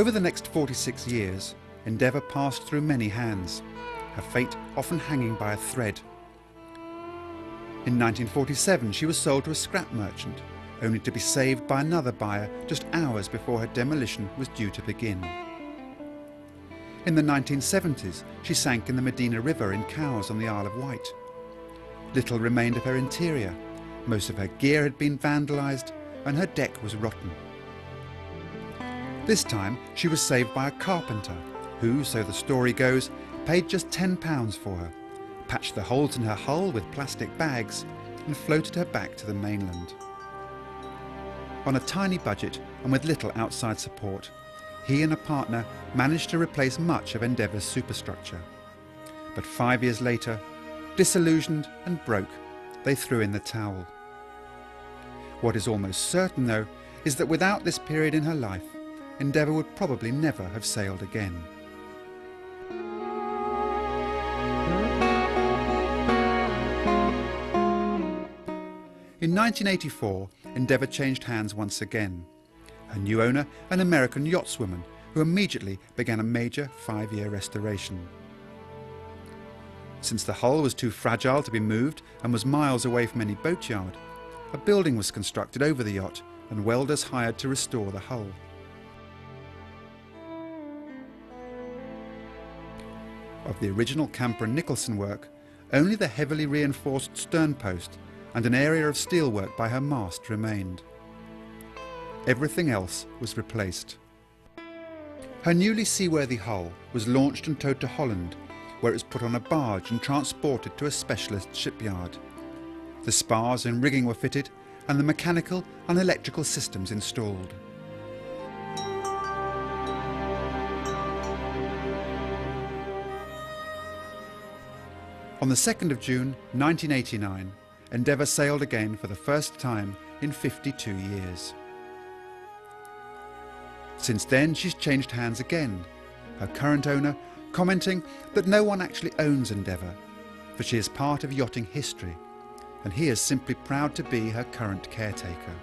Over the next 46 years, Endeavour passed through many hands, her fate often hanging by a thread. In 1947 she was sold to a scrap merchant, only to be saved by another buyer just hours before her demolition was due to begin. In the 1970s she sank in the Medina River in Cowes on the Isle of Wight. Little remained of her interior, most of her gear had been vandalised and her deck was rotten. This time she was saved by a carpenter who, so the story goes, paid just £10 for her, patched the holes in her hull with plastic bags and floated her back to the mainland. On a tiny budget and with little outside support, he and a partner managed to replace much of Endeavour's superstructure. But 5 years later, disillusioned and broke, they threw in the towel. What is almost certain, though, is that without this period in her life, Endeavour would probably never have sailed again. In 1984, Endeavour changed hands once again. Her new owner, an American yachtswoman, who immediately began a major 5-year restoration. Since the hull was too fragile to be moved and was miles away from any boatyard, a building was constructed over the yacht and welders hired to restore the hull. Of the original Camper and Nicholson work, only the heavily reinforced stern post and an area of steelwork by her mast remained. Everything else was replaced. Her newly seaworthy hull was launched and towed to Holland, where it was put on a barge and transported to a specialist shipyard. The spars and rigging were fitted and the mechanical and electrical systems installed. On the 2nd of June 1989, Endeavour sailed again for the first time in 52 years. Since then she's changed hands again, her current owner commenting that no one actually owns Endeavour, for she is part of yachting history, and he is simply proud to be her current caretaker.